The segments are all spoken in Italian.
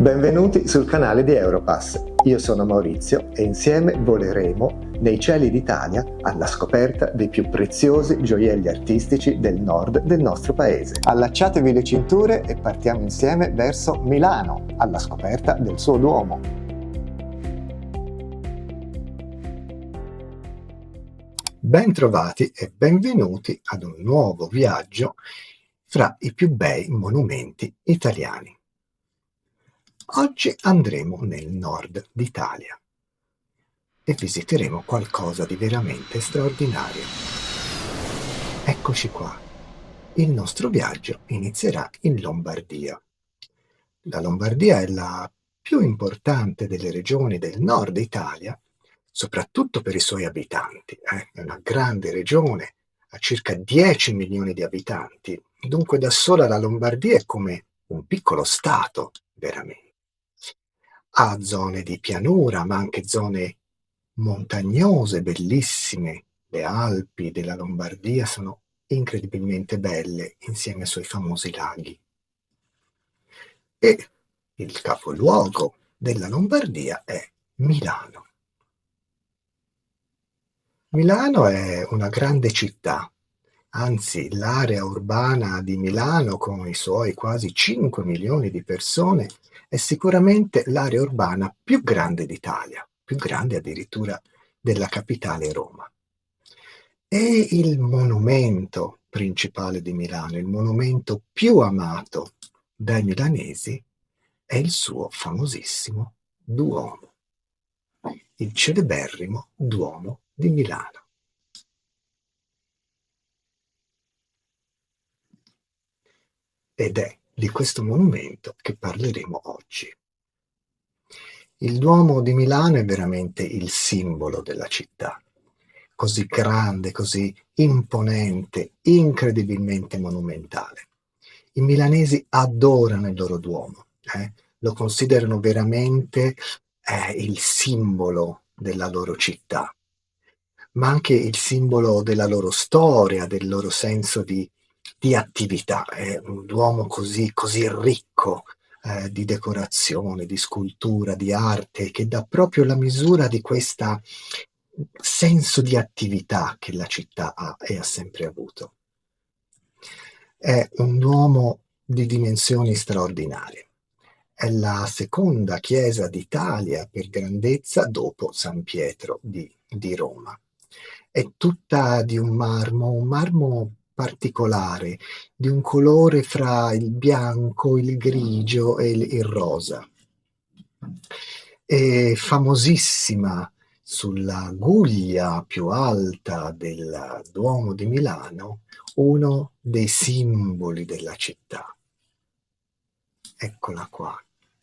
Benvenuti sul canale di Europass. Io sono Maurizio e insieme voleremo nei cieli d'Italia alla scoperta dei più preziosi gioielli artistici del nord del nostro paese. Allacciatevi le cinture e partiamo insieme verso Milano, alla scoperta del suo Duomo. Bentrovati e benvenuti ad un nuovo viaggio fra i più bei monumenti italiani. Oggi andremo nel nord d'Italia e visiteremo qualcosa di veramente straordinario. Eccoci qua. Il nostro viaggio inizierà in Lombardia. La Lombardia è la più importante delle regioni del nord Italia, soprattutto per i suoi abitanti. È una grande regione, ha circa 10 milioni di abitanti, dunque da sola la Lombardia è come un piccolo stato, veramente. Ha zone di pianura, ma anche zone montagnose, bellissime. Le Alpi della Lombardia sono incredibilmente belle insieme ai suoi famosi laghi. E il capoluogo della Lombardia è Milano. Milano è una grande città, anzi l'area urbana di Milano con i suoi quasi 5 milioni di persone è sicuramente l'area urbana più grande d'Italia, più grande addirittura della capitale Roma. E il monumento principale di Milano, il monumento più amato dai milanesi, è il suo famosissimo Duomo, il celeberrimo Duomo di Milano. Ed è di questo monumento che parleremo oggi. Il Duomo di Milano è veramente il simbolo della città, così grande, così imponente, incredibilmente monumentale. I milanesi adorano il loro Duomo, lo considerano veramente il simbolo della loro città, ma anche il simbolo della loro storia, del loro senso di attività. È un Duomo così ricco di decorazione, di scultura, di arte, che dà proprio la misura di questo senso di attività che la città ha e ha sempre avuto. È un Duomo di dimensioni straordinarie. È la seconda chiesa d'Italia per grandezza dopo San Pietro di Roma. È tutta di un marmo particolare, di un colore fra il bianco, il grigio e il rosa. È famosissima sulla guglia più alta del Duomo di Milano, uno dei simboli della città. Eccola qua,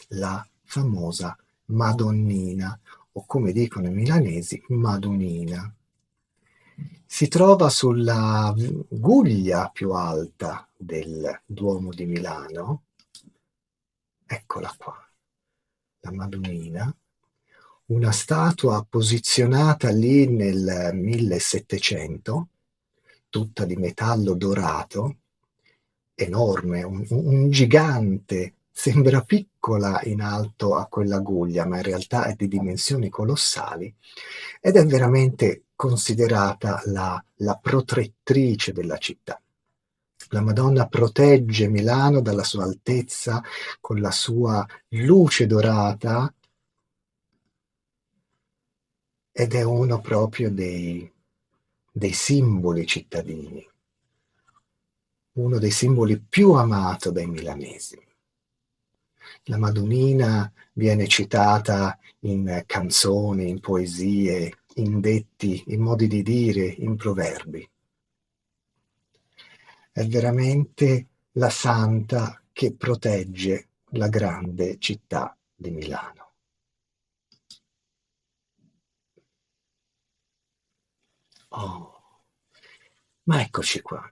la famosa Madonnina, o come dicono i milanesi, Madunina. Si trova sulla guglia più alta del Duomo di Milano. Eccola qua, la Madonnina, una statua posizionata lì nel 1700, tutta di metallo dorato, enorme, un gigante, sembra piccola in alto a quella guglia, ma in realtà è di dimensioni colossali ed è veramente considerata la protettrice della città. La Madonna protegge Milano dalla sua altezza con la sua luce dorata ed è uno proprio dei simboli cittadini, uno dei simboli più amato dai milanesi. La Madonnina viene citata in canzoni, in poesie, in detti, in modi di dire, in proverbi. È veramente la santa che protegge la grande città di Milano. Oh, ma eccoci qua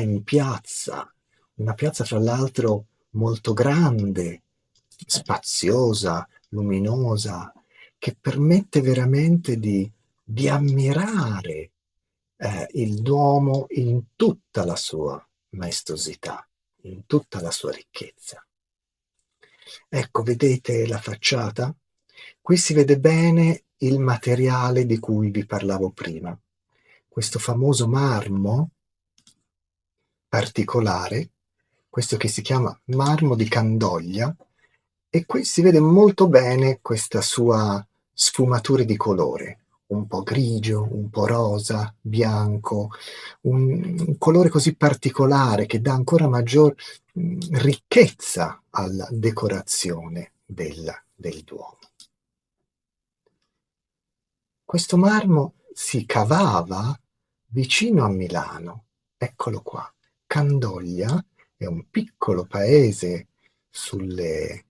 in piazza, una piazza fra l'altro molto grande, spaziosa, luminosa, che permette veramente di ammirare il Duomo in tutta la sua maestosità, in tutta la sua ricchezza. Ecco, vedete la facciata? Qui si vede bene il materiale di cui vi parlavo prima. Questo famoso marmo particolare, questo che si chiama marmo di Candoglia, e qui si vede molto bene questa sua sfumatura di colore, un po' grigio, un po' rosa, bianco, un colore così particolare che dà ancora maggior ricchezza alla decorazione del Duomo. Questo marmo si cavava vicino a Milano, eccolo qua. Candoglia è un piccolo paese sulle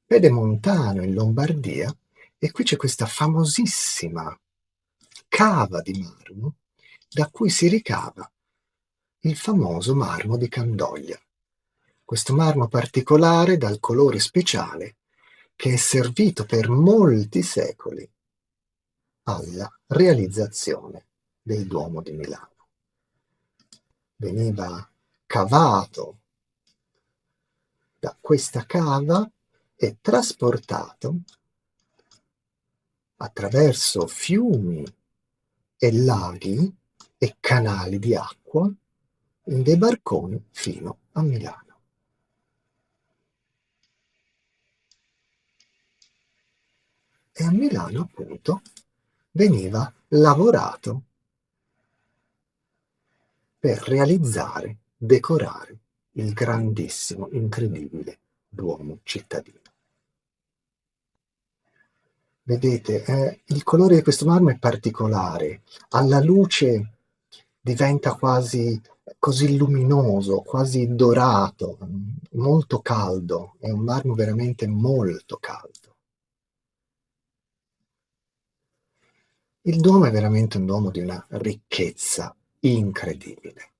pedemontano in Lombardia e qui c'è questa famosissima cava di marmo da cui si ricava il famoso marmo di Candoglia. Questo marmo particolare dal colore speciale che è servito per molti secoli alla realizzazione del Duomo di Milano. Veniva cavato da questa cava e trasportato attraverso fiumi e laghi e canali di acqua in dei barconi fino a Milano. E a Milano, appunto, veniva lavorato per realizzare, decorare il grandissimo, incredibile Duomo cittadino. Vedete, il colore di questo marmo è particolare, alla luce diventa quasi così luminoso, quasi dorato, molto caldo, è un marmo veramente molto caldo. Il Duomo è veramente un Duomo di una ricchezza incredibile.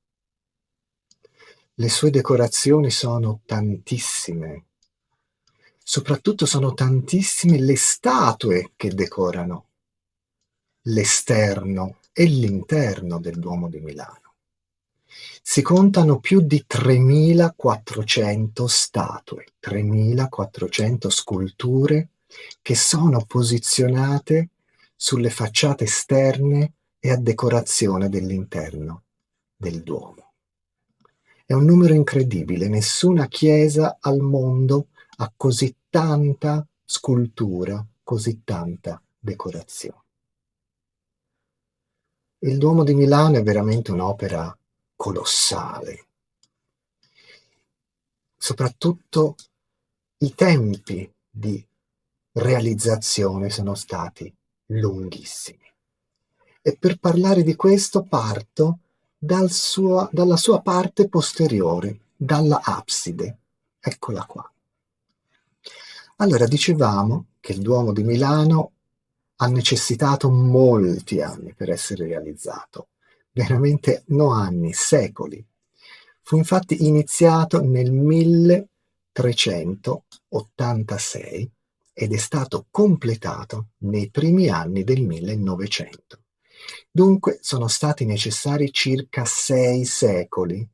Le sue decorazioni sono tantissime, soprattutto sono tantissime le statue che decorano l'esterno e l'interno del Duomo di Milano. Si contano più di 3.400 statue, 3.400 sculture che sono posizionate sulle facciate esterne e a decorazione dell'interno del Duomo. È un numero incredibile, nessuna chiesa al mondo ha così tanta scultura, così tanta decorazione. Il Duomo di Milano è veramente un'opera colossale. Soprattutto i tempi di realizzazione sono stati lunghissimi. E per parlare di questo parto dalla sua parte posteriore, dalla abside. Eccola qua. Allora, dicevamo che il Duomo di Milano ha necessitato molti anni per essere realizzato, veramente no anni, secoli. Fu infatti iniziato nel 1386 ed è stato completato nei primi anni del 1900. Dunque sono stati necessari circa 6 secoli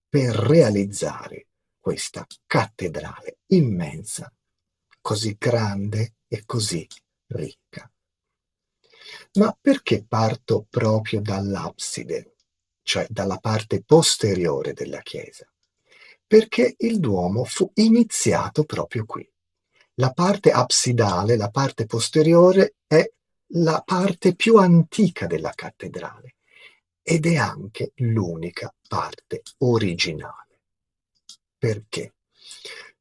per realizzare questa cattedrale immensa, così grande e così ricca. Ma perché parto proprio dall'abside, cioè dalla parte posteriore della chiesa? Perché il Duomo fu iniziato proprio qui. La parte absidale, la parte posteriore, è la parte più antica della cattedrale ed è anche l'unica parte originale. Perché?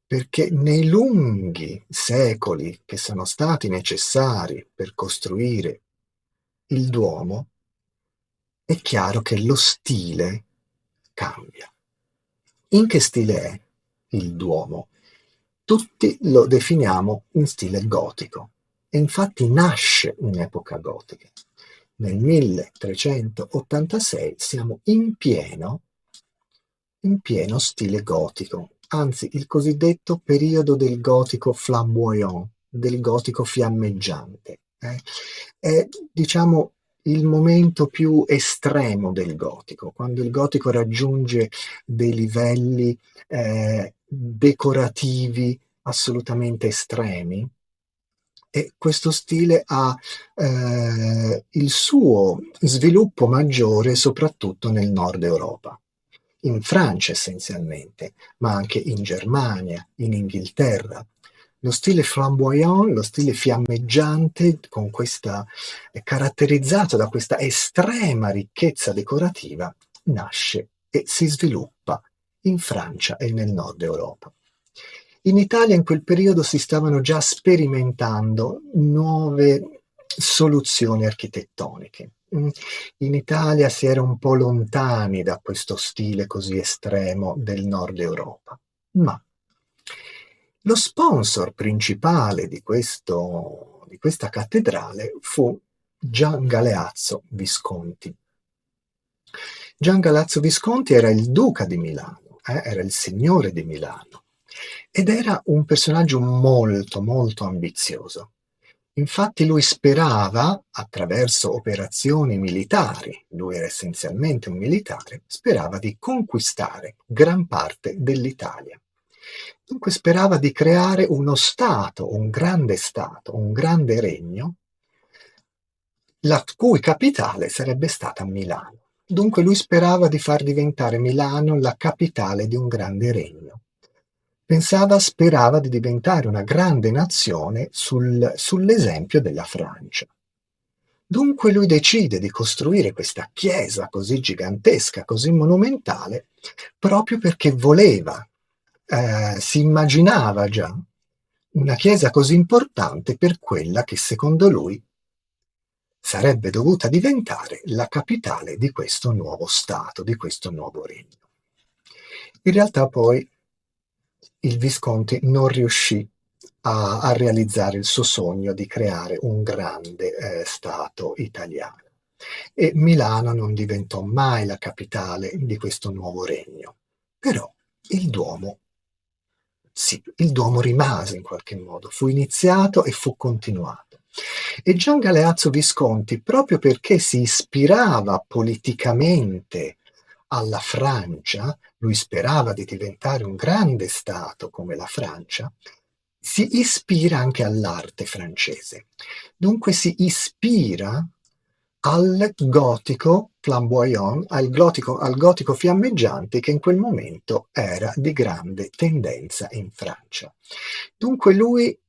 Perché nei lunghi secoli che sono stati necessari per costruire il Duomo, è chiaro che lo stile cambia. In che stile è il Duomo? Tutti lo definiamo in stile gotico e infatti nasce in epoca gotica. Nel 1386 siamo in pieno stile gotico, anzi il cosiddetto periodo del gotico flamboyant, del gotico fiammeggiante. È, diciamo, il momento più estremo del gotico, quando il gotico raggiunge dei livelli decorativi assolutamente estremi, e questo stile ha il suo sviluppo maggiore soprattutto nel nord Europa, in Francia essenzialmente, ma anche in Germania, in Inghilterra. Lo stile flamboyant, lo stile fiammeggiante, con questa, è caratterizzato da questa estrema ricchezza decorativa, nasce e si sviluppa in Francia e nel nord Europa. In Italia in quel periodo si stavano già sperimentando nuove soluzioni architettoniche. In Italia si era un po' lontani da questo stile così estremo del nord Europa, ma lo sponsor principale di questa cattedrale fu Gian Galeazzo Visconti. Gian Galeazzo Visconti era il duca di Milano, era il signore di Milano, ed era un personaggio molto, molto ambizioso. Infatti lui sperava, attraverso operazioni militari, lui era essenzialmente un militare, sperava di conquistare gran parte dell'Italia. Dunque sperava di creare uno Stato, un grande regno, la cui capitale sarebbe stata Milano. Dunque lui sperava di far diventare Milano la capitale di un grande regno. Sperava di diventare una grande nazione sull'esempio della Francia. Dunque lui decide di costruire questa chiesa così gigantesca, così monumentale, proprio perché voleva, si immaginava già una chiesa così importante per quella che secondo lui sarebbe dovuta diventare la capitale di questo nuovo Stato, di questo nuovo regno. In realtà poi il Visconti non riuscì a realizzare il suo sogno di creare un grande Stato italiano, e Milano non diventò mai la capitale di questo nuovo regno. Però il Duomo, sì, il Duomo rimase in qualche modo, fu iniziato e fu continuato. E Gian Galeazzo Visconti, proprio perché si ispirava politicamente alla Francia, lui sperava di diventare un grande Stato come la Francia, si ispira anche all'arte francese. Dunque si ispira al gotico flamboyant, al gotico fiammeggiante che in quel momento era di grande tendenza in Francia. Dunque lui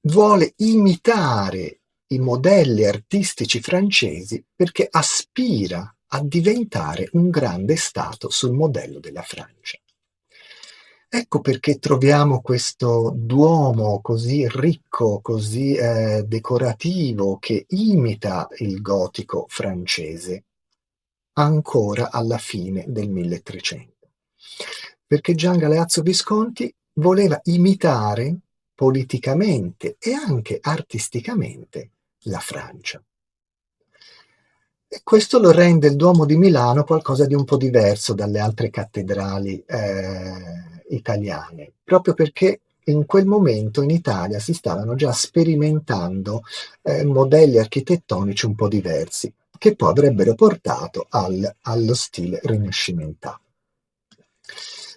vuole imitare i modelli artistici francesi perché aspira a diventare un grande Stato sul modello della Francia. Ecco perché troviamo questo Duomo così ricco, così decorativo, che imita il gotico francese, ancora alla fine del 1300. Perché Gian Galeazzo Visconti voleva imitare politicamente e anche artisticamente la Francia. E questo lo rende il Duomo di Milano qualcosa di un po' diverso dalle altre cattedrali italiane, proprio perché in quel momento in Italia si stavano già sperimentando modelli architettonici un po' diversi, che poi avrebbero portato allo stile rinascimentale.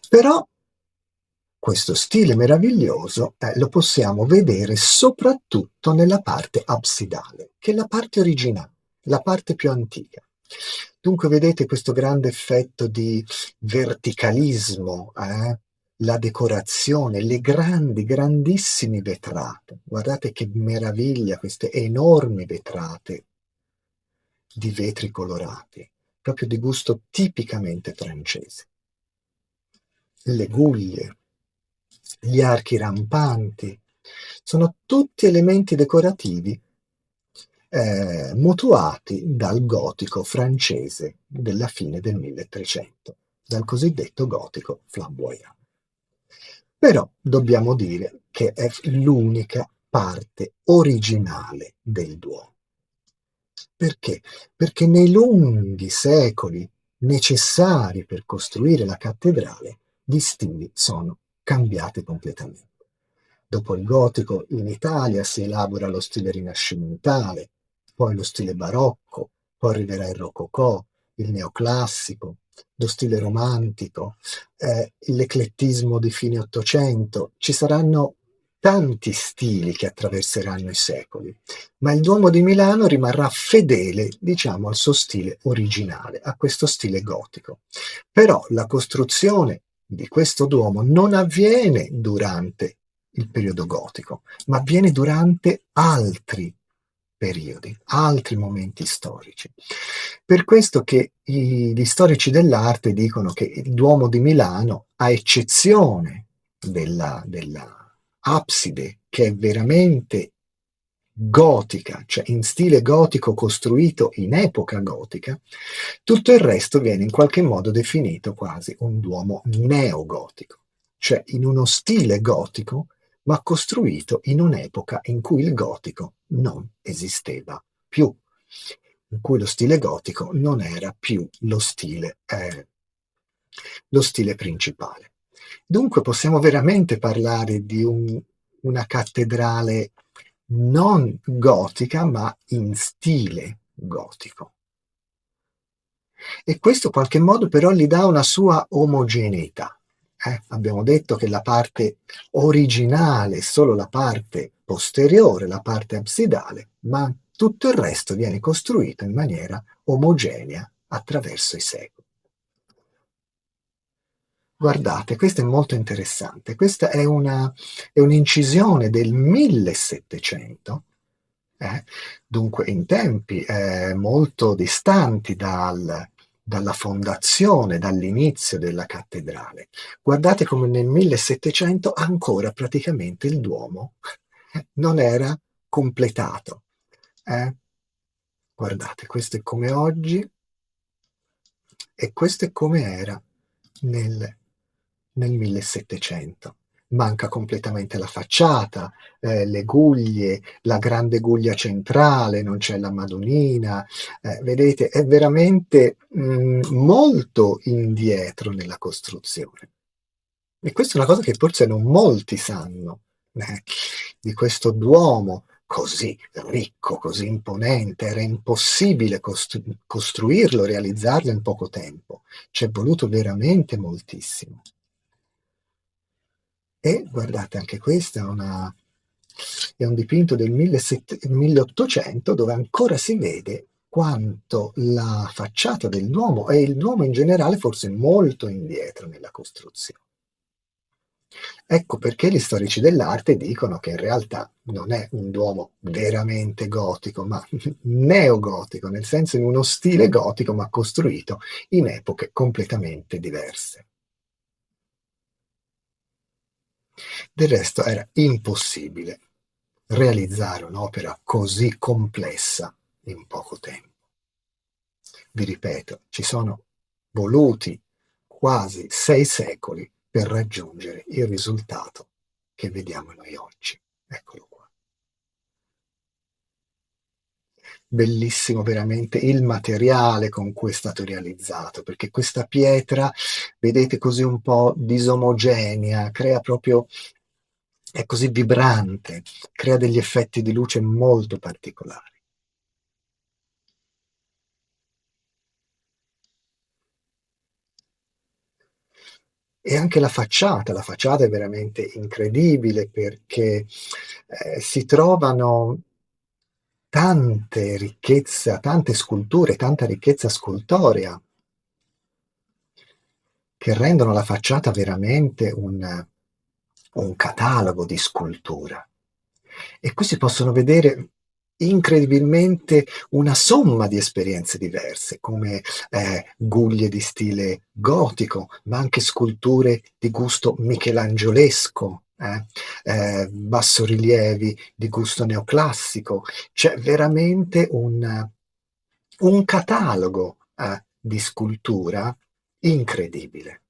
Però questo stile meraviglioso lo possiamo vedere soprattutto nella parte absidale, che è la parte originale, la parte più antica. Dunque vedete questo grande effetto di verticalismo, la decorazione, le grandissime vetrate. Guardate che meraviglia queste enormi vetrate di vetri colorati, proprio di gusto tipicamente francese. Le guglie, gli archi rampanti, sono tutti elementi decorativi mutuati dal gotico francese della fine del 1300, dal cosiddetto gotico flamboyant. Però dobbiamo dire che è l'unica parte originale del Duomo. Perché? Perché nei lunghi secoli necessari per costruire la cattedrale, gli stili sono cambiati completamente. Dopo il gotico in Italia si elabora lo stile rinascimentale, poi lo stile barocco, poi arriverà il rococò, il neoclassico, lo stile romantico, l'eclettismo di fine Ottocento. Ci saranno tanti stili che attraverseranno i secoli, ma il Duomo di Milano rimarrà fedele, diciamo, al suo stile originale, a questo stile gotico. Però la costruzione di questo Duomo non avviene durante il periodo gotico, ma avviene durante altri periodi, altri momenti storici. Per questo che gli storici dell'arte dicono che il Duomo di Milano, a eccezione della abside, che è veramente gotica, cioè in stile gotico costruito in epoca gotica, tutto il resto viene in qualche modo definito quasi un Duomo neogotico, cioè in uno stile gotico ma costruito in un'epoca in cui il gotico non esisteva più, in cui lo stile gotico non era più lo stile principale. Dunque possiamo veramente parlare di una cattedrale non gotica, ma in stile gotico. E questo in qualche modo però gli dà una sua omogeneità. Abbiamo detto che la parte originale è solo la parte posteriore, la parte absidale, ma tutto il resto viene costruito in maniera omogenea attraverso i secoli. Guardate, questo è molto interessante. Questa è un'incisione del 1700, dunque in tempi molto distanti dalla fondazione, dall'inizio della cattedrale. Guardate come nel 1700 ancora praticamente il Duomo non era completato. Guardate, questo è come oggi e questo è come era nel 1700. Manca completamente la facciata, le guglie, la grande guglia centrale, non c'è la Madonnina, vedete, è veramente molto indietro nella costruzione. E questa è una cosa che forse non molti sanno, di questo Duomo così ricco, così imponente. Era impossibile costruirlo, realizzarlo in poco tempo. Ci è voluto veramente moltissimo. E guardate, anche questa è un dipinto del 1800 dove ancora si vede quanto la facciata del Duomo e il Duomo in generale fosse molto indietro nella costruzione. Ecco perché gli storici dell'arte dicono che in realtà non è un Duomo veramente gotico, ma neogotico, nel senso in uno stile gotico, ma costruito in epoche completamente diverse. Del resto era impossibile realizzare un'opera così complessa in poco tempo. Vi ripeto, ci sono voluti quasi 6 secoli per raggiungere il risultato che vediamo noi oggi. Eccolo qua. Bellissimo veramente il materiale con cui è stato realizzato, perché questa pietra, vedete, così un po' disomogenea, crea proprio, è così vibrante, crea degli effetti di luce molto particolari. E anche la facciata è veramente incredibile perché si trovano tante sculture, tanta ricchezza scultorea che rendono la facciata veramente un catalogo di scultura. E qui si possono vedere incredibilmente una somma di esperienze diverse, come guglie di stile gotico, ma anche sculture di gusto michelangiolesco, bassorilievi di gusto neoclassico. C'è veramente un catalogo di scultura incredibile.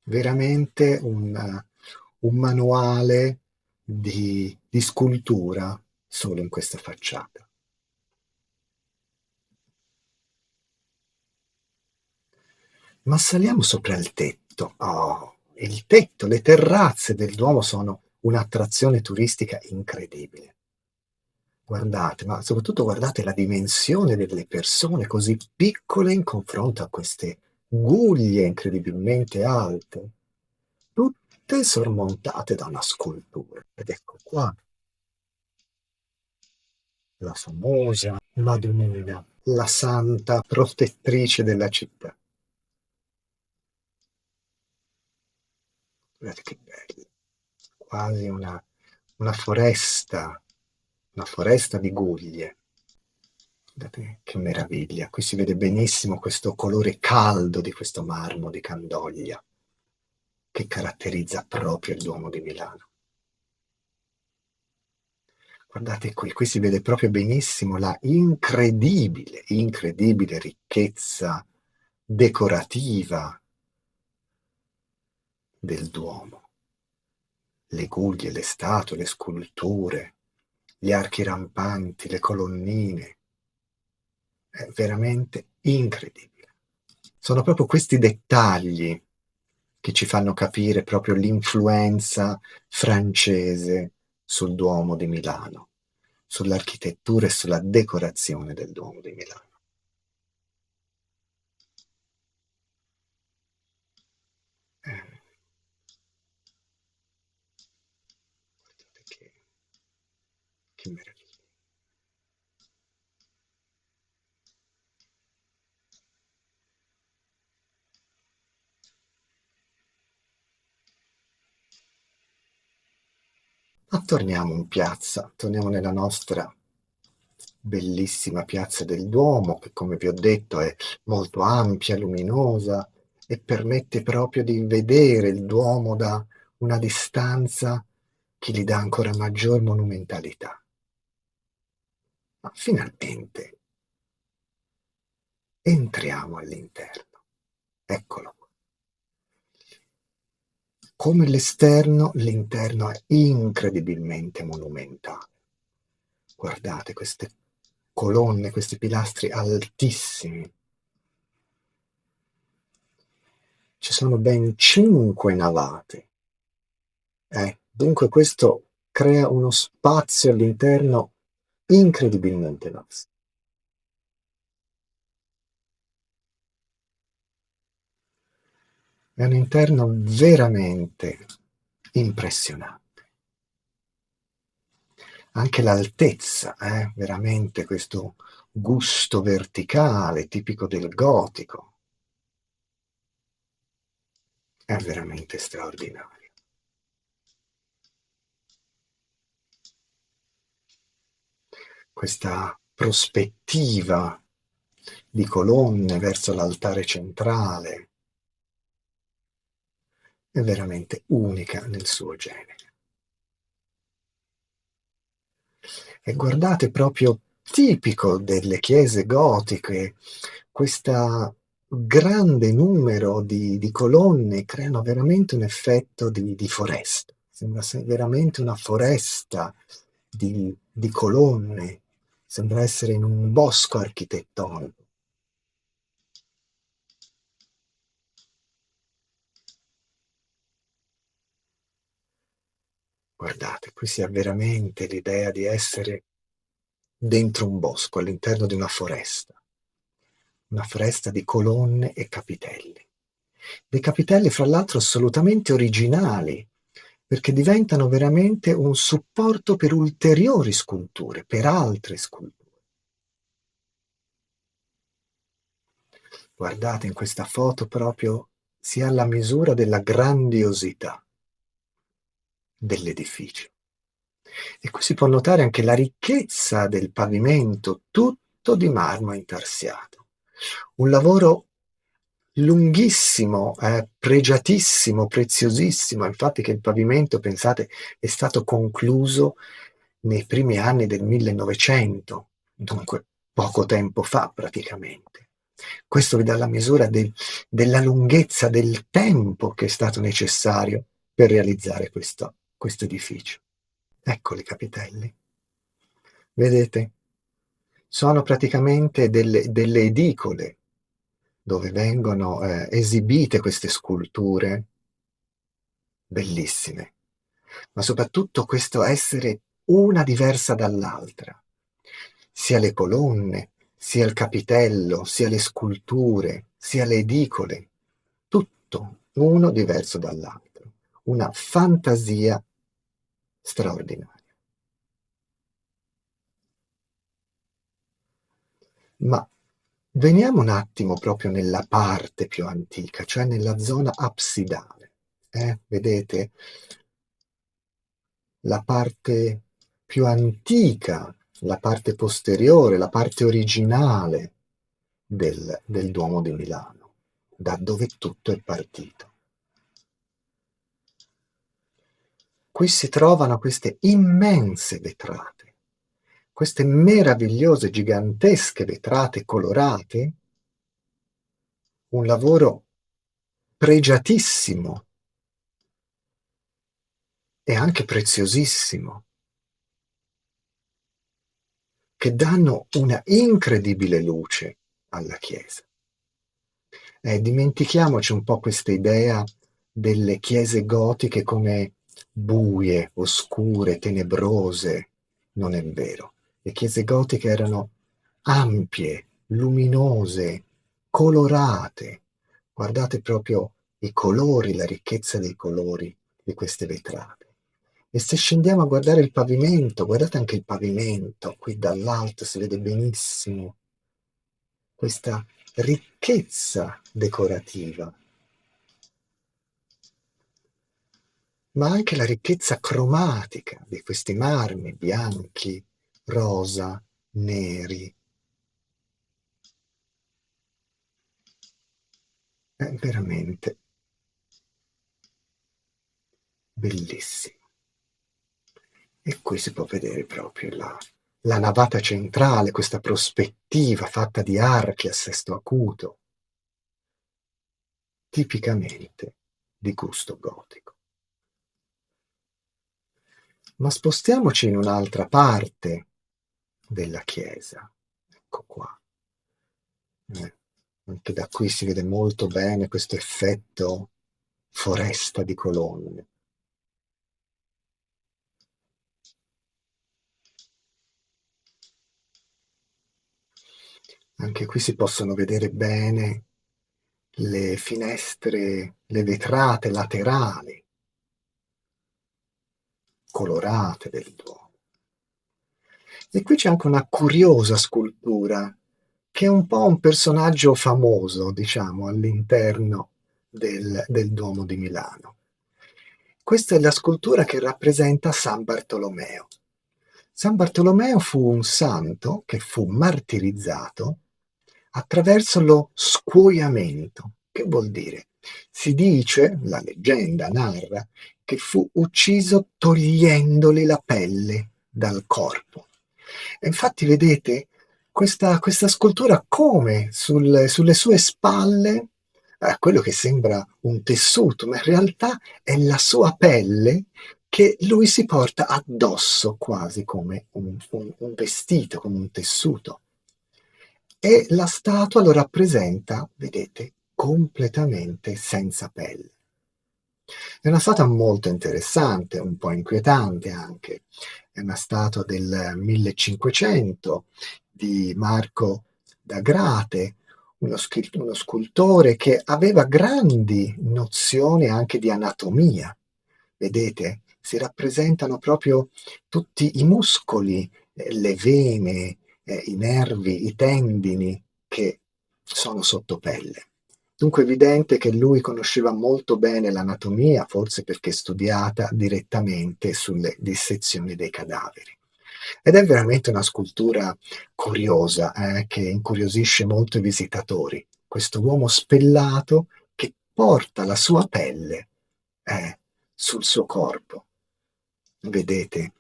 Veramente un manuale di scultura solo in questa facciata. Ma saliamo sopra il tetto. Oh, il tetto, le terrazze del Duomo sono un'attrazione turistica incredibile. Guardate, ma soprattutto guardate la dimensione delle persone così piccole in confronto a queste guglie incredibilmente alte. tutte sormontate da una scultura. Ed ecco qua la famosa Madonnina, la santa protettrice della città. Guardate che bello, quasi una foresta di guglie. Guardate che meraviglia, qui si vede benissimo questo colore caldo di questo marmo di Candoglia che caratterizza proprio il Duomo di Milano. Guardate qui si vede proprio benissimo la incredibile ricchezza decorativa del Duomo. Le guglie, le statue, le sculture, gli archi rampanti, le colonnine. È veramente incredibile. Sono proprio questi dettagli che ci fanno capire proprio l'influenza francese sul Duomo di Milano, sull'architettura e sulla decorazione del Duomo di Milano. Guardate che meraviglia. Ma torniamo in piazza, torniamo nella nostra bellissima piazza del Duomo, che come vi ho detto è molto ampia, luminosa e permette proprio di vedere il Duomo da una distanza che gli dà ancora maggior monumentalità. Ma finalmente entriamo all'interno. Eccolo. Come l'esterno, l'interno è incredibilmente monumentale. Guardate queste colonne, questi pilastri altissimi. Ci sono ben 5 navate. Dunque questo crea uno spazio all'interno incredibilmente vasto. È un interno veramente impressionante. Anche l'altezza, veramente questo gusto verticale tipico del gotico. È veramente straordinario. Questa prospettiva di colonne verso l'altare centrale è veramente unica nel suo genere. E guardate, proprio tipico delle chiese gotiche, questo grande numero di colonne creano veramente un effetto di foresta. Sembra veramente una foresta di colonne, sembra essere in un bosco architettonico. Guardate, qui si ha veramente l'idea di essere dentro un bosco, all'interno di una foresta di colonne e capitelli. Dei capitelli, fra l'altro, assolutamente originali, perché diventano veramente un supporto per ulteriori sculture, per altre sculture. Guardate, in questa foto proprio si ha la misura della grandiosità dell'edificio. E qui si può notare anche la ricchezza del pavimento, tutto di marmo intarsiato. Un lavoro lunghissimo, pregiatissimo, preziosissimo. Infatti che il pavimento, pensate, è stato concluso nei primi anni del 1900, dunque poco tempo fa praticamente. Questo vi dà la misura della lunghezza del tempo che è stato necessario per realizzare questo edificio. Eccoli i capitelli. Vedete? Sono praticamente delle edicole dove vengono esibite queste sculture bellissime, ma soprattutto questo essere una diversa dall'altra, sia le colonne, sia il capitello, sia le sculture, sia le edicole, tutto uno diverso dall'altro, una fantasia straordinaria. Ma veniamo un attimo proprio nella parte più antica, cioè nella zona absidale. Vedete? La parte più antica, la parte posteriore, la parte originale del Duomo di Milano, da dove tutto è partito. Qui si trovano queste immense vetrate, queste meravigliose, gigantesche vetrate colorate, un lavoro pregiatissimo e anche preziosissimo, che danno una incredibile luce alla chiesa. Dimentichiamoci un po' questa idea delle chiese gotiche come buie, oscure, tenebrose. Non è vero. Le chiese gotiche erano ampie, luminose, colorate. Guardate proprio i colori, la ricchezza dei colori di queste vetrate. E se scendiamo a guardare il pavimento, guardate anche il pavimento, qui dall'alto si vede benissimo questa ricchezza decorativa, ma anche la ricchezza cromatica di questi marmi bianchi, rosa, neri. È veramente bellissimo. E qui si può vedere proprio la navata centrale, questa prospettiva fatta di archi a sesto acuto, tipicamente di gusto gotico. Ma spostiamoci in un'altra parte della chiesa. Ecco qua. Anche da qui si vede molto bene questo effetto foresta di colonne. Anche qui si possono vedere bene le finestre, le vetrate laterali colorate del Duomo. E qui c'è anche una curiosa scultura che è un po' un personaggio famoso, diciamo, all'interno del Duomo di Milano. Questa è la scultura che rappresenta San Bartolomeo. San Bartolomeo fu un santo che fu martirizzato attraverso lo scuoiamento. Che vuol dire? Si dice, la leggenda narra, che fu ucciso togliendogli la pelle dal corpo. E infatti vedete questa scultura come sulle sue spalle quello che sembra un tessuto, ma in realtà è la sua pelle che lui si porta addosso quasi come un vestito, come un tessuto. E la statua lo rappresenta, vedete, completamente senza pelle. È una statua molto interessante, un po' inquietante anche. È una statua del 1500 di Marco da Grate, uno scultore che aveva grandi nozioni anche di anatomia. Vedete, si rappresentano proprio tutti i muscoli, le vene, i nervi, i tendini che sono sotto pelle. Dunque è evidente che lui conosceva molto bene l'anatomia, forse perché studiata direttamente sulle dissezioni dei cadaveri. Ed è veramente una scultura curiosa, che incuriosisce molto i visitatori. Questo uomo spellato che porta la sua pelle sul suo corpo. Vedete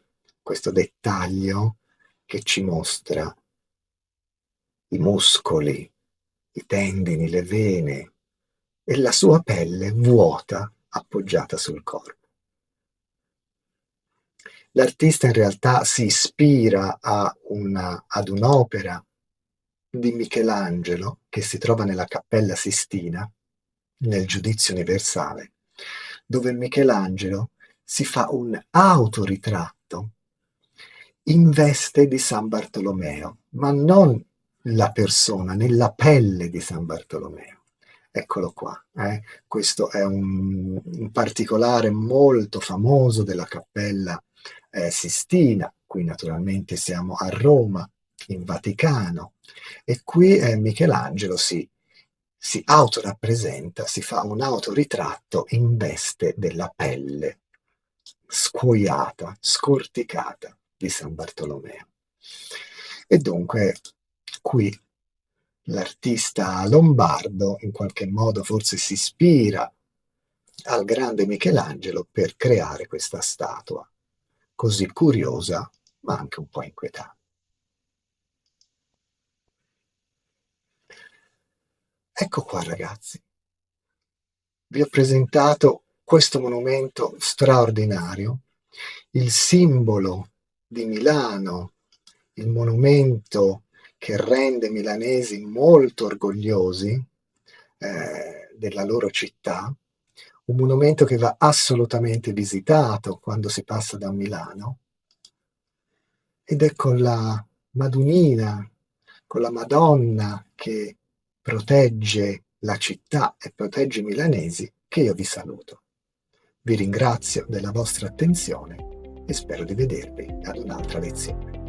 questo dettaglio che ci mostra i muscoli, i tendini, le vene e la sua pelle vuota appoggiata sul corpo. L'artista in realtà si ispira ad un'opera di Michelangelo che si trova nella Cappella Sistina, nel Giudizio Universale, dove Michelangelo si fa un autoritratto in veste di San Bartolomeo, ma non la persona, nella pelle di San Bartolomeo. Eccolo qua. Questo è un particolare molto famoso della Cappella Sistina. Qui naturalmente siamo a Roma, in Vaticano, e qui Michelangelo si autorappresenta, si fa un autoritratto in veste della pelle scuoiata, scorticata di San Bartolomeo. E dunque qui l'artista lombardo in qualche modo forse si ispira al grande Michelangelo per creare questa statua così curiosa ma anche un po' inquietante. Ecco qua ragazzi, vi ho presentato questo monumento straordinario, il simbolo di Milano, il monumento che rende i milanesi molto orgogliosi della loro città, un monumento che va assolutamente visitato quando si passa da Milano, ed è con la Madunina, con la Madonna che protegge la città e protegge i milanesi che io vi saluto. Vi ringrazio della vostra attenzione e spero di vedervi ad un'altra lezione.